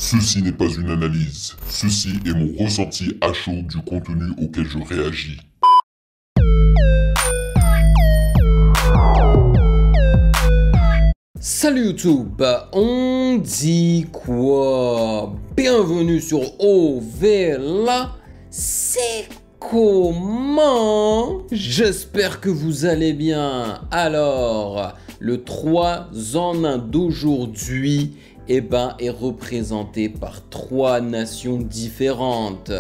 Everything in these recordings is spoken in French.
Ceci n'est pas une analyse, ceci est mon ressenti à chaud du contenu auquel je réagis. Salut YouTube, on dit quoi? Bienvenue sur OVLA, c'est comment? J'espère que vous allez bien. Alors, le 3 en 1 d'aujourd'hui est représenté par 3 nations différentes.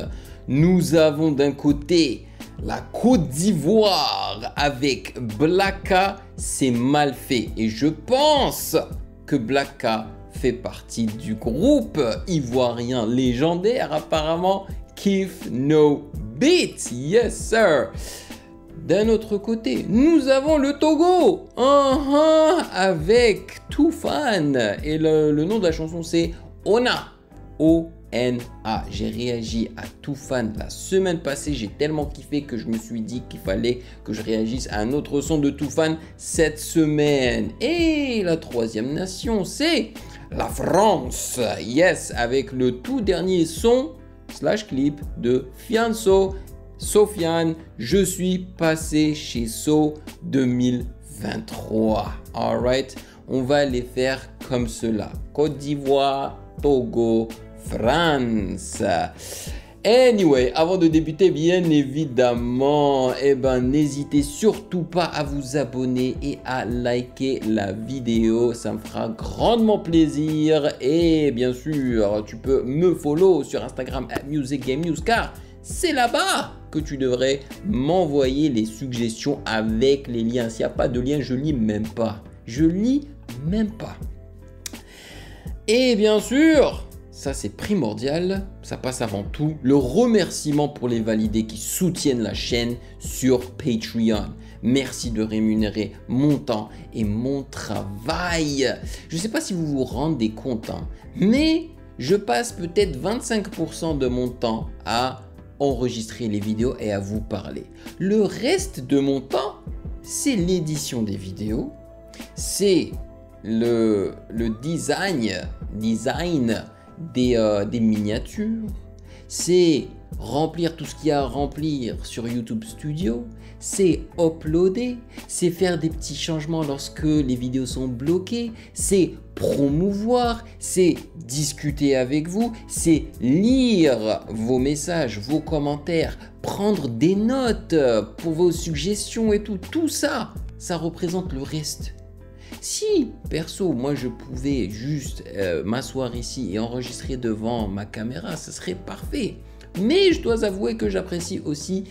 Nous avons d'un côté la Côte d'Ivoire avec Blacka, c'est mal fait. Et je pense que Blacka fait partie du groupe ivoirien légendaire apparemment Keef No Beat. Yes sir. D'un autre côté, nous avons le Togo avec Toufan. Et le nom de la chanson c'est Ona. O-N-A. J'ai réagi à Toufan la semaine passée. J'ai tellement kiffé que je me suis dit qu'il fallait que je réagisse à un autre son de Toufan cette semaine. Et la troisième nation, c'est la France. Yes, avec le tout dernier son / clip de Fianso. Sofiane, je suis passé chez So 2023. Alright, on va les faire comme cela. Côte d'Ivoire, Togo, France. Anyway, avant de débuter, bien évidemment, n'hésitez surtout pas à vous abonner et à liker la vidéo. Ça me fera grandement plaisir. Et bien sûr, tu peux me follow sur Instagram @musicgamenews car c'est là-bas que tu devrais m'envoyer les suggestions avec les liens. S'il n'y a pas de lien, je lis même pas. Je lis même pas. Et bien sûr, ça c'est primordial, ça passe avant tout, le remerciement pour les validés qui soutiennent la chaîne sur Patreon. Merci de rémunérer mon temps et mon travail. Je ne sais pas si vous vous rendez compte, mais je passe peut-être 25% de mon temps à enregistrer les vidéos et à vous parler. Le reste de mon temps, c'est l'édition des vidéos, c'est le design des miniatures, c'est remplir tout ce qu'il y a à remplir sur YouTube Studio, c'est uploader, c'est faire des petits changements lorsque les vidéos sont bloquées, c'est promouvoir, c'est discuter avec vous, c'est lire vos messages, vos commentaires, prendre des notes pour vos suggestions et tout. Tout ça, ça représente le reste. Si, perso, moi je pouvais juste m'asseoir ici et enregistrer devant ma caméra, ce serait parfait. Mais je dois avouer que j'apprécie aussi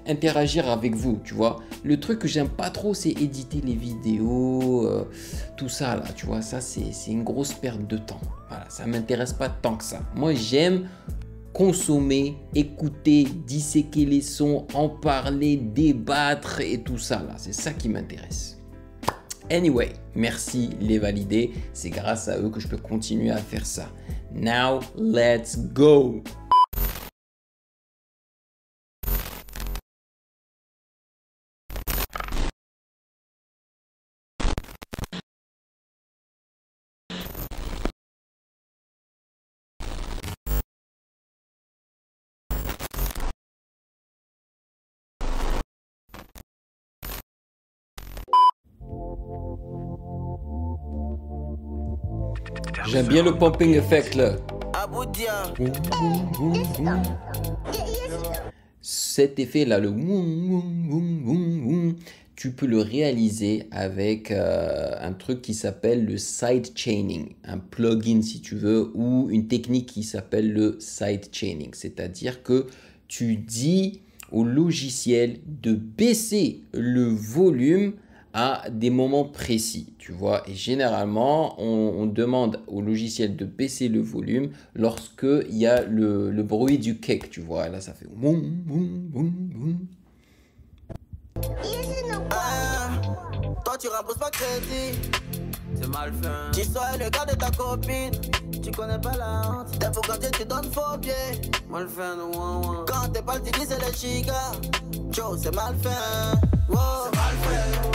interagir avec vous, tu vois. Le truc que j'aime pas trop, c'est éditer les vidéos, tout ça là, tu vois. Ça, c'est une grosse perte de temps. Voilà, ça m'intéresse pas tant que ça. Moi, j'aime consommer, écouter, disséquer les sons, en parler, débattre et tout ça là. C'est ça qui m'intéresse. Anyway, merci les validés. C'est grâce à eux que je peux continuer à faire ça. Now, let's go! J'aime bien le pumping effect là. Cet effet là, le tu peux le réaliser avec un truc qui s'appelle le sidechaining, un plugin si tu veux, ou une technique qui s'appelle le sidechaining. C'est-à-dire que tu dis au logiciel de baisser le volume à des moments précis, tu vois. Et généralement, on demande au logiciel de baisser le volume lorsque il y a le bruit du cake, tu vois. Là, ça fait boum, boum, boum, boum. Toi, tu rembourses pas crédit. C'est mal fait. Tu sois le gars de ta copine. Tu connais pas la honte. Des fois, quand tu donnes faux pied. Mal fait, non. Quand t'es pas le titi, c'est le chica. Joe, c'est mal fait. Wow. C'est mal fait.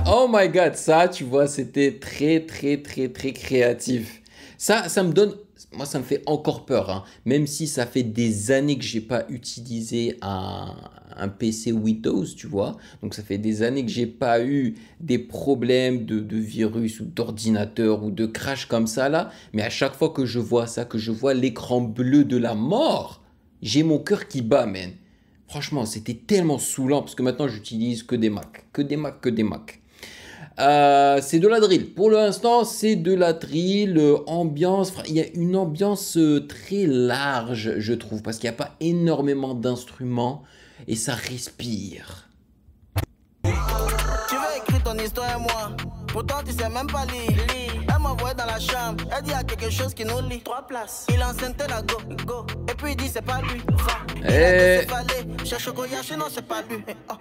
oh my god, ça, tu vois, c'était très créatif. Ça me donne, moi, ça me fait encore peur, hein. Même si ça fait des années que j'ai pas utilisé un PC Windows, tu vois. Donc, ça fait des années que j'ai pas eu des problèmes de virus ou d'ordinateur ou de crash comme ça, là. Mais à chaque fois que je vois ça, que je vois l'écran bleu de la mort, j'ai mon cœur qui bat, man. Franchement, c'était tellement saoulant parce que maintenant, j'utilise que des Mac. Que des Mac. C'est de la drill. Pour l'instant, c'est de la drill. Ambiance, il y a une ambiance très large, je trouve, parce qu'il n'y a pas énormément d'instruments et ça respire. Tu veux écrire ton histoire et moi, pourtant tu sais même pas lire. Elle m'a envoyé dans la chambre, elle dit il y a quelque chose qui nous lie. 3 places, il enceinte la go. Et puis il dit c'est pas lui. Cherche au colliage, non c'est pas lui.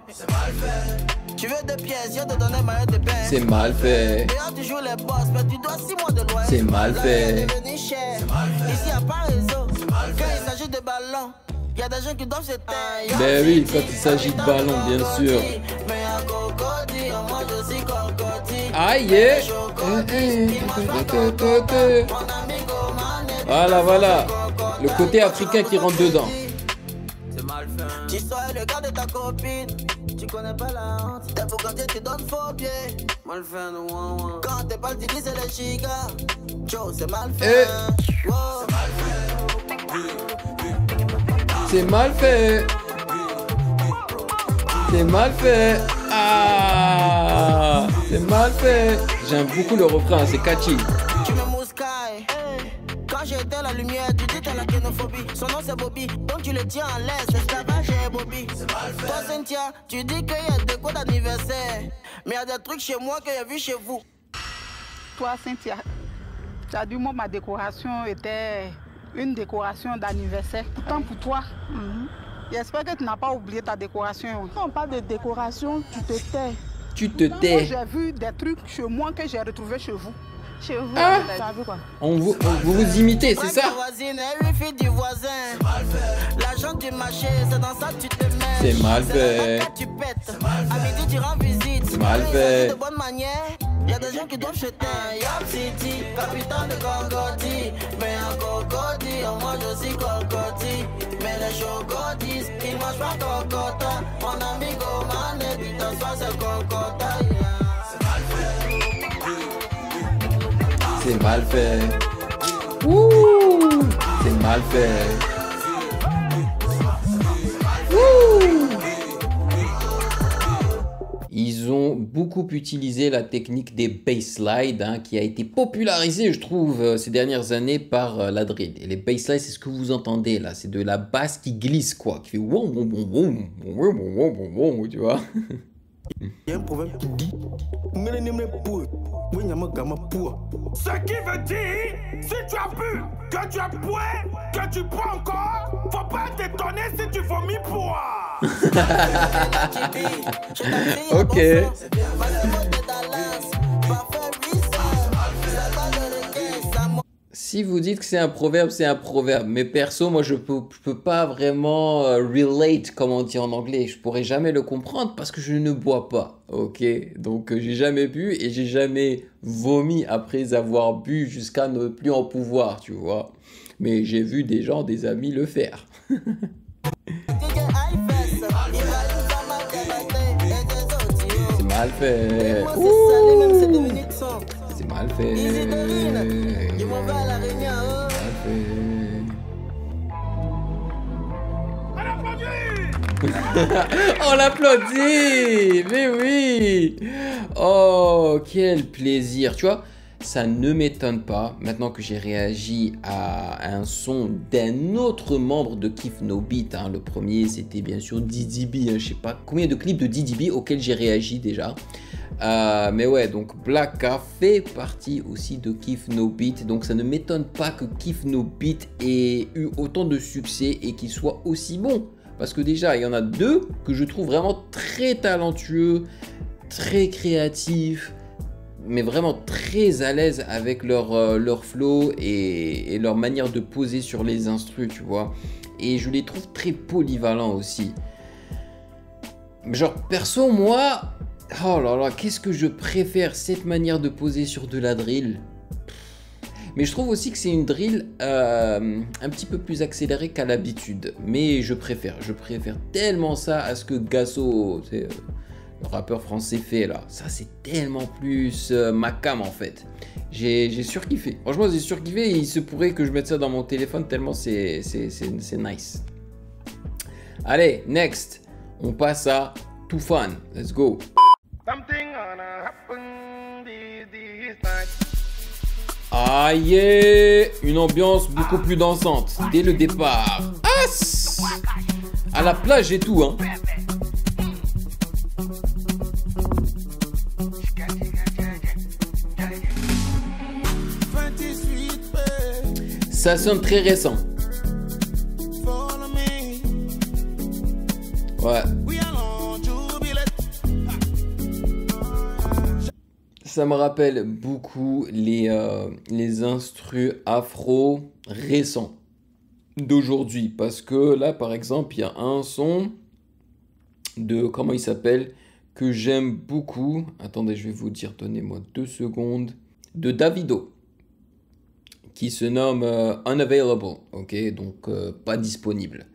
C'est mal fait. Tu veux 2 pièces, je te donne ma de bain. C'est mal fait. D'ailleurs tu joues les boss, mais tu dois 6 mois de loyer. C'est mal fait. Ici y a pas réseau. Quand il s'agit de ballon, il y a des gens qui doivent se taire. Ben oui, quand il s'agit de ballon, bien sûr. Aïe. Voilà. Le côté africain qui rentre dedans. Tu sois le gars de ta copine, tu connais pas la honte. T'es pour quand tu donnes faux pied. Mal fait, non. Quand t'es pas utilisé les gigas, Joe, c'est mal fait. C'est mal fait. C'est mal fait. Ah, c'est mal fait. J'aime beaucoup le refrain, c'est catchy. Tu me mouscailles. Quand j'éteins la lumière, tu dis t'as la kénophobie. Son nom c'est Bobby, donc tu le tiens en laisse. Esclavage et Bobby. Toi Cynthia, tu dis qu'il y a des cours d'anniversaire. Mais il y a des trucs chez moi que j'ai vu chez vous. Toi Cynthia, tu as dit moi ma décoration était une décoration d'anniversaire. Pourtant pour toi, j'espère que tu n'as pas oublié ta décoration. Quand on parle de décoration, tu te tais. Tu te Moi, tais. j'ai vu des trucs chez moi que j'ai retrouvés chez vous. Chez vous, Ah. t'as vu quoi? Vous vous imitez, c'est ça? Voisine, fille du voisin. L'argent du marché, c'est dans ça que tu te mets. C'est mal fait. Tu pètes. À midi, tu rends visite. C'est mal fait. De bonne manière. Il y a des gens qui doivent jeter un Yop City, capitaine de Cocody. Mais un Cocody, moi je suis Cocody. Mais les chocotis, ils mangent pas Cocota. Mon ami Goman, et puis ton soir c'est Cocota. C'est mal fait. Ouh, c'est mal fait. Ouh. Ils ont beaucoup utilisé la technique des basslides, hein, qui a été popularisée, je trouve, ces dernières années par la drill. Et les basslides, c'est ce que vous entendez là, c'est de la basse qui glisse, quoi, qui fait wom wom wom wom wom wom wom wom, tu vois. Il y a un proverbe qui dit ce qui veut dire, si tu as bu, que tu as boit, que tu bois encore, faut pas t'étonner si tu vomis boire. Ok. Si vous dites que c'est un proverbe, c'est un proverbe. Mais perso, moi, je peux pas vraiment relate, comme on dit en anglais. Je pourrais jamais le comprendre parce que je ne bois pas. Ok, donc j'ai jamais bu et j'ai jamais vomi après avoir bu jusqu'à ne plus en pouvoir, tu vois. Mais j'ai vu des gens, des amis le faire. C'est mal fait. Ouh. C'est mal fait. On l'applaudit. Mais oui. Oh, quel plaisir. Tu vois, ça ne m'étonne pas, maintenant que j'ai réagi à un son d'un autre membre de Kiff No Beat, hein. Le premier, c'était bien sûr DDB, hein. Je sais pas combien de clips de DDB auxquels j'ai réagi déjà. Mais ouais, donc Blacka fait partie aussi de Kiff No Beat, donc ça ne m'étonne pas que Kiff No Beat ait eu autant de succès et qu'il soit aussi bon. Parce que déjà, il y en a deux que je trouve vraiment très talentueux, très créatifs, mais vraiment très à l'aise avec leur flow et leur manière de poser sur les instrus, tu vois. Et je les trouve très polyvalents aussi. Genre, perso, moi, Oh là là, qu'est-ce que je préfère cette manière de poser sur de la drill. Mais je trouve aussi que c'est une drill un petit peu plus accélérée qu'à l'habitude. Mais je préfère tellement ça à ce que Gasso, le rappeur français, fait là. Ça c'est tellement plus ma cam en fait. J'ai surkiffé. Franchement j'ai surkiffé et il se pourrait que je mette ça dans mon téléphone tellement c'est nice. Allez, next. On passe à Toufan. Let's go. Ah yeah, une ambiance beaucoup plus dansante dès le départ. As à la plage et tout hein. Ça sonne très récent. Ouais. Ça me rappelle beaucoup les instrus afro récents d'aujourd'hui. Parce que là, par exemple, il y a un son de... Comment il s'appelle? Que j'aime beaucoup. Attendez, je vais vous dire, donnez-moi 2 secondes. De Davido. Qui se nomme Unavailable. Ok, donc pas disponible.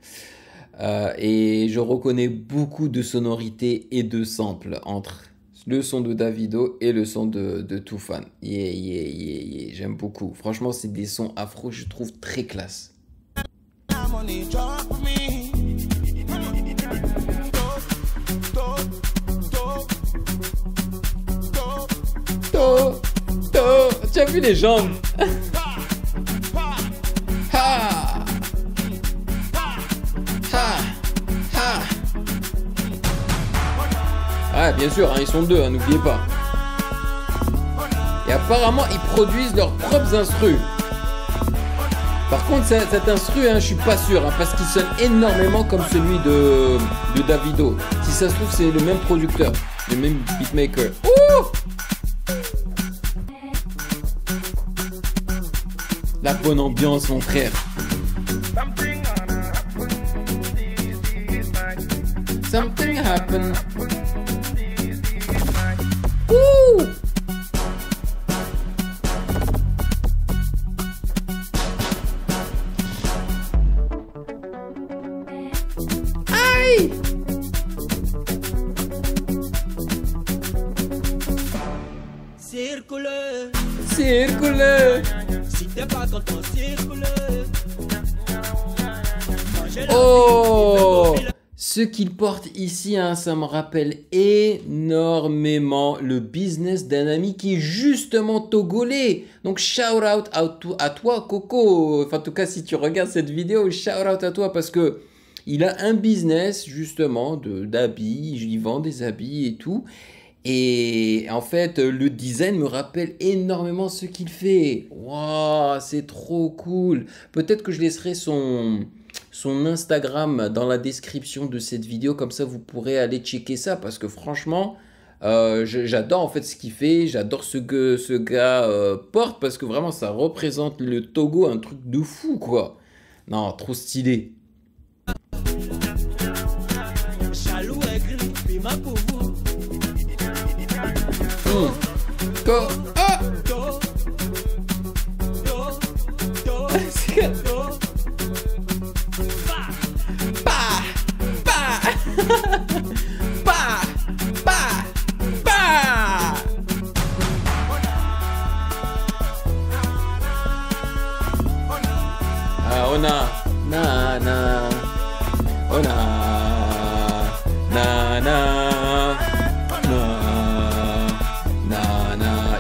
Et je reconnais beaucoup de sonorités et de samples entre le son de Davido et le son de Toufan. Yeah. J'aime beaucoup. Franchement, c'est des sons afro, je trouve très classe. Tu as vu les jambes? Ah, bien sûr, hein, ils sont 2, hein, n'oubliez pas. Et apparemment, ils produisent leurs propres instrus. Par contre, cet instru, hein, je suis pas sûr, hein, parce qu'il sonne énormément comme celui de Davido. Si ça se trouve, c'est le même producteur, le même beatmaker. Ouh! La bonne ambiance, mon frère. Something happened. Ouh! Aïe! Circule. Si t'es pas content, circule. Oh! Ce qu'il porte ici, hein, ça me rappelle énormément le business d'un ami qui est justement togolais. Donc shout out à toi Coco. Enfin, en tout cas, si tu regardes cette vidéo, shout out à toi parce que il a un business justement d'habits. Il vend des habits et tout. Et en fait, le design me rappelle énormément ce qu'il fait. Waouh, c'est trop cool. Peut-être que je laisserai son Instagram dans la description de cette vidéo, comme ça vous pourrez aller checker ça parce que franchement j'adore en fait ce qu'il fait, j'adore ce gars porte parce que vraiment ça représente le Togo, un truc de fou quoi. Non, trop stylé.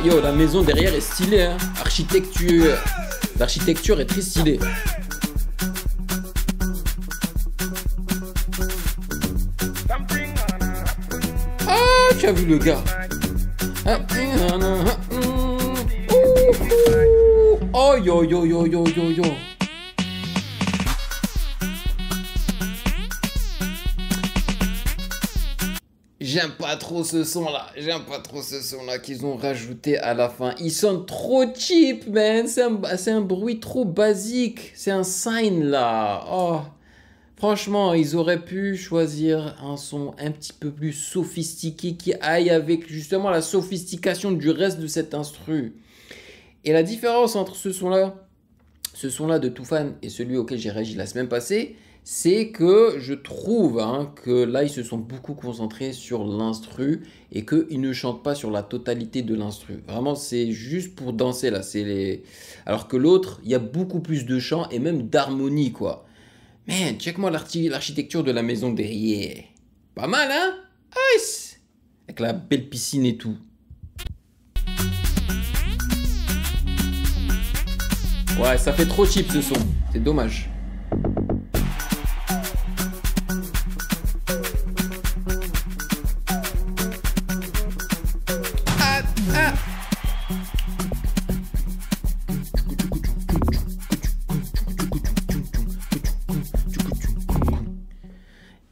Yo, la maison derrière est stylée, hein. L'architecture est très stylée. Ah, tu as vu le gars? Oh yo yo yo yo yo yo. J'aime pas trop ce son là qu'ils ont rajouté à la fin. Il sonne trop cheap, man. C'est un bruit trop basique. C'est un sign là. Oh. Franchement, ils auraient pu choisir un son un petit peu plus sophistiqué qui aille avec justement la sophistication du reste de cet instru. Et la différence entre ce son-là de Toufan et celui auquel j'ai réagi la semaine passée, c'est que je trouve que là, ils se sont beaucoup concentrés sur l'instru et qu'ils ne chantent pas sur la totalité de l'instru. Vraiment, c'est juste pour danser là. Alors que l'autre, il y a beaucoup plus de chant et même d'harmonie, quoi. Man, check-moi l'architecture de la maison derrière. Pas mal, hein? Nice! Avec la belle piscine et tout. Ouais, ça fait trop cheap ce son. C'est dommage.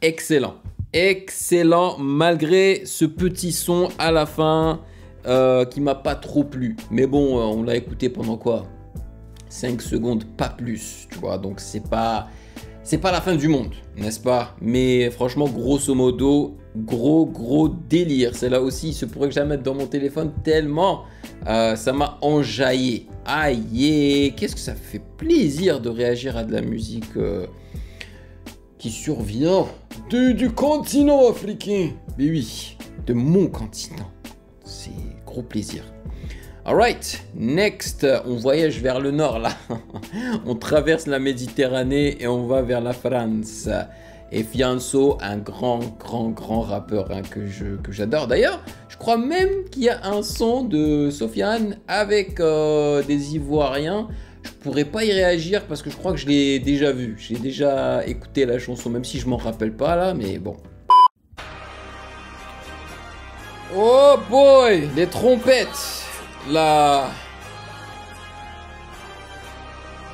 Excellent. Excellent malgré ce petit son à la fin qui m'a pas trop plu. Mais bon, on l'a écouté pendant quoi? 5 secondes, pas plus, tu vois. Donc c'est pas la fin du monde, n'est-ce pas? Mais franchement, grosso modo, gros délire. C'est là aussi, il se pourrait que je la mette dans mon téléphone tellement ça m'a enjaillé. Aïe, qu'est-ce que ça fait plaisir de réagir à de la musique qui survient du continent africain. Mais oui, de mon continent. C'est gros plaisir. Alright, next, on voyage vers le nord là. On traverse la Méditerranée et on va vers la France. Et Fianso, un grand rappeur que j'adore. D'ailleurs, je crois même qu'il y a un son de Sofiane avec des Ivoiriens. Je pourrais pas y réagir parce que je crois que je l'ai déjà vu. J'ai déjà écouté la chanson, même si je m'en rappelle pas là, mais bon. Oh boy, les trompettes. Là,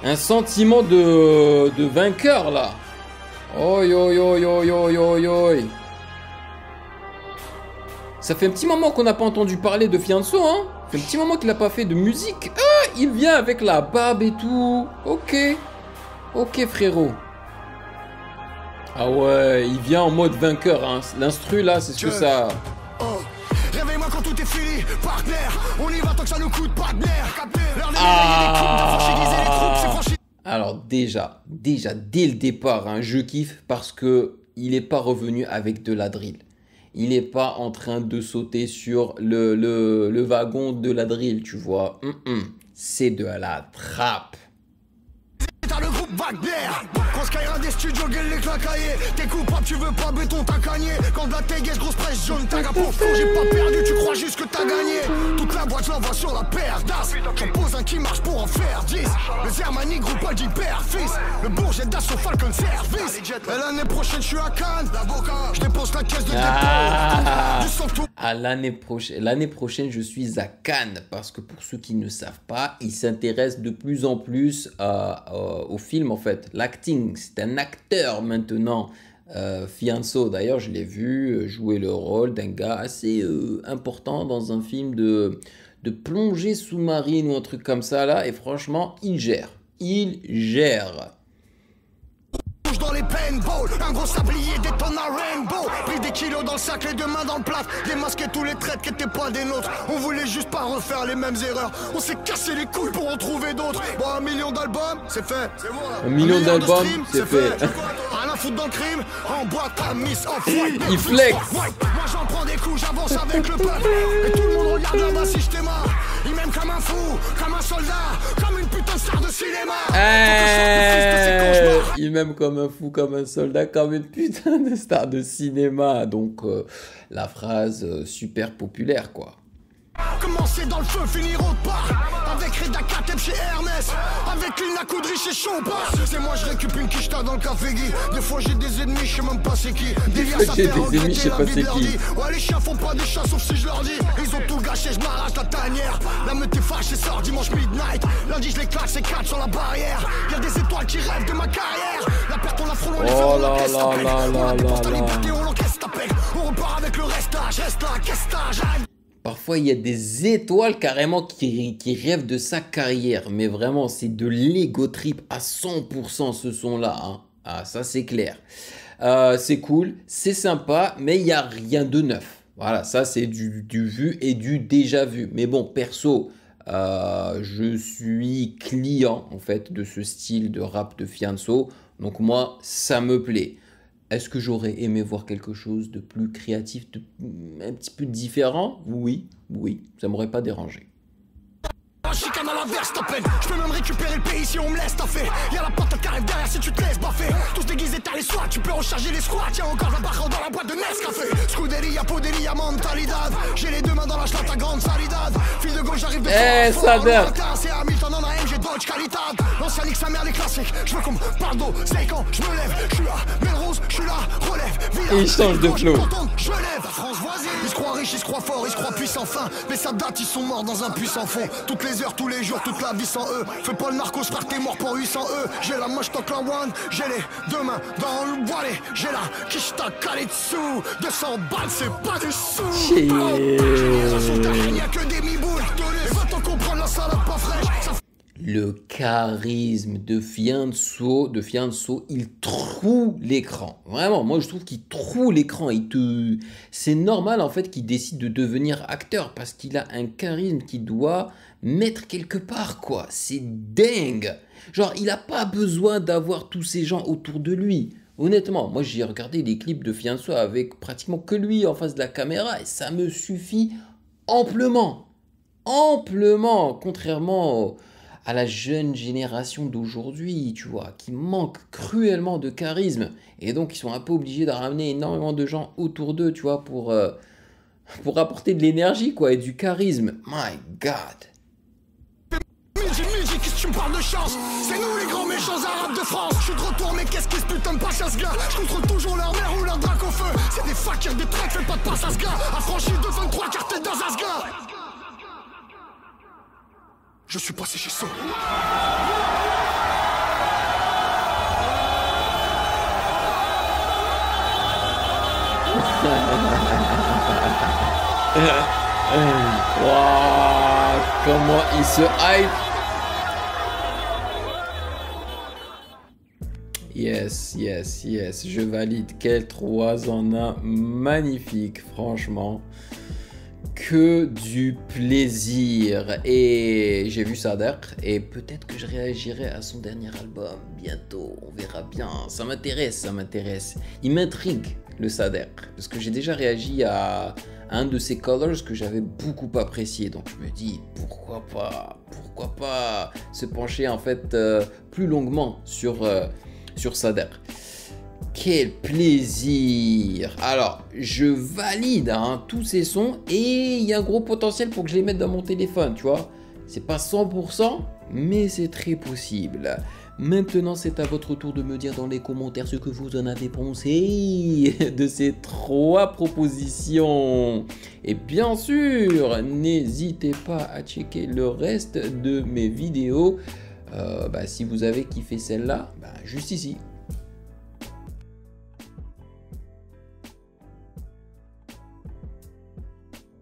un sentiment de vainqueur là. Oi. Ça fait un petit moment qu'on n'a pas entendu parler de Fianso, hein. Ça fait un petit moment qu'il n'a pas fait de musique. Ah, il vient avec la barbe et tout. Ok frérot. Ah ouais, il vient en mode vainqueur, hein. L'instru là, c'est ce que ça... Réveille-moi quand tout est fini, partenaire. On y va tant que ça nous coûte pas de nerfs. Alors déjà, dès le départ, hein, je kiffe parce que il n'est pas revenu avec de la drill. Il n'est pas en train de sauter sur le wagon de la drill, tu vois. C'est de la trappe. T'as le groupe Wagner. Quand Skyra des studios gueule les clacaillés. T'es coupable, tu veux pas béton, t'as gagné. Quand de la téguesse, grosse presse jaune, t'as pour fou, j'ai pas perdu, tu crois juste que t'as gagné. Toute la boîte l'envoie sur la paire d'as. J'en pose un qui marche pour en faire 10. Le Zermani groupe pas d'hyper-fils. Le Bourget d'assaut Falcon Service. Et l'année prochaine, je suis à Cannes. Je dépose la caisse de dépôt. L'année prochaine, je suis à Cannes. Parce que pour ceux qui ne savent pas, ils s'intéressent de plus en plus au film en fait, l'acting, c'est un acteur maintenant, Fianso. D'ailleurs, je l'ai vu jouer le rôle d'un gars assez important dans un film de plongée sous-marine ou un truc comme ça là, et franchement, il gère. Dans les paintballs, un gros sablier détonne un rainbow. Pris des kilos dans le sac, les deux mains dans le plat. Démasquer tous les traits qui étaient pas des nôtres. On voulait juste pas refaire les mêmes erreurs. On s'est cassé les couilles pour en trouver d'autres. Bon, 1 million d'albums, c'est fait. 1 million d'albums, c'est fait. Rien à foutre dans le crime, en boîte à Miss Off-White. Il flex. Moi j'en prends des coups, j'avance avec le peuple. Et tout le monde regarde là-bas si je t'aimare. Il m'aime comme un fou, comme un soldat, comme une putain de star de cinéma. Il m'aime comme un fou, comme un soldat, comme une putain de star de cinéma. Donc la phrase super populaire quoi. Commencer dans le feu, finir autre part. Avec Reda Kateb chez Hermès. Avec Lina Koudry chez Chopard. C'est moi, je récupère une quicheta dans le café Guy. Des fois j'ai des ennemis, je sais même pas c'est qui. J'ai des ennemis, je sais pas c'est qui. Ouais, les chiens font pas des chats sauf si je leur dis. Ils ont tout gâché, je m'arrache la tanière. La meute est fâchée, sort dimanche midnight. Lundi je les claque, c'est 4 sur la barrière. Y'a des étoiles qui rêvent de ma carrière. La perte on la frôle, on les fait, on l'encaisse ta peine. On la déporte à liberté, on l'encaisse ta peine. On repart avec le restage, reste là, qu'est-ce que Parfois, il y a des étoiles carrément qui rêvent de sa carrière. Mais vraiment, c'est de l'ego trip à 100% ce son-là. Hein. Ah, ça c'est clair. C'est cool, c'est sympa, mais il n'y a rien de neuf. Voilà, ça c'est du vu et du déjà vu. Mais bon, perso, je suis client en fait de ce style de rap de Fianso. Donc moi, ça me plaît. Est-ce que j'aurais aimé voir quelque chose de plus créatif, un petit peu différent? Oui, ça m'aurait pas dérangé. Chicane à l'inverse, ta peine. Je peux même récupérer le pays si on me laisse taffer. Y'a la patate qui arrive derrière si tu te laisses baffer. Tous déguisés, t'as les soins, tu peux recharger les squats. Y'a encore la barre dans la boîte de Nescafé. Scuderia, poderia, mentalidad. J'ai les deux mains dans la chlate, ta grande salidad. Fille de gauche, j'arrive de Sader. C'est Hamilton en AM, j'ai Dodge qualitad. L'ancien nique sa mère, les classiques. Je veux qu'on me parle d'eau, c'est quand je me lève. Je suis là, Melrose, je suis là, relève. Et il change de flow. Je lève, la France voisine. Ils se croient riches, ils se croient forts, ils se croient puissants fin. Mais ça date, ils sont morts dans un puissant fond. Toutes les heures, tous les jours, toute la vie sans eux. Fais pas le narcos, frère, t'es mort pour 800 eux. J'ai la moche, toque la one. J'ai les deux mains dans le volet. J'ai la quiche, t'as calé dessous. 200 balles, c'est pas des sous. Il n'y a que des mi-boules. Et va-t'en comprendre la salade pas fraîche. Le charisme de Fianso, il troue l'écran. Vraiment, moi je trouve qu'il troue l'écran. C'est normal en fait qu'il décide de devenir acteur parce qu'il a un charisme qu'il doit mettre quelque part, quoi. C'est dingue. Genre, il n'a pas besoin d'avoir tous ces gens autour de lui. Honnêtement, moi j'ai regardé les clips de Fianso avec pratiquement que lui en face de la caméra et ça me suffit amplement. Amplement, contrairement à la jeune génération d'aujourd'hui, tu vois, qui manque cruellement de charisme. Et donc, ils sont un peu obligés de ramener énormément de gens autour d'eux, tu vois, pour apporter de l'énergie, quoi, et du charisme. My God. Musique, qu'est-ce que tu me parles de chance? C'est nous les grands méchants arabes de France. Je suis de retour, mais qu'est-ce qui se putain de passe à ce gars? Je contrôle toujours leur mère ou leur drac au feu. C'est des fakirs, des traîtres, fais pas de passe à ce gars. Affranchi de 23 cartels dans à ce gars. Je suis passé chez Saul. Wow, comment il se hype. Yes, je valide. Quel 3 en 1 magnifique, franchement. Que du plaisir. Et j'ai vu Sader et peut-être que je réagirai à son dernier album bientôt, on verra bien. Ça m'intéresse. Il m'intrigue, le Sader, parce que j'ai déjà réagi à un de ses colors que j'avais beaucoup apprécié. Donc je me dis pourquoi pas se pencher en fait plus longuement sur Sader. Quel plaisir! Alors, je valide tous ces sons et il y a un gros potentiel pour que je les mette dans mon téléphone, tu vois. C'est pas 100%, mais c'est très possible. Maintenant, c'est à votre tour de me dire dans les commentaires ce que vous en avez pensé de ces 3 propositions. Et bien sûr, n'hésitez pas à checker le reste de mes vidéos. Si vous avez kiffé celle-là, juste ici.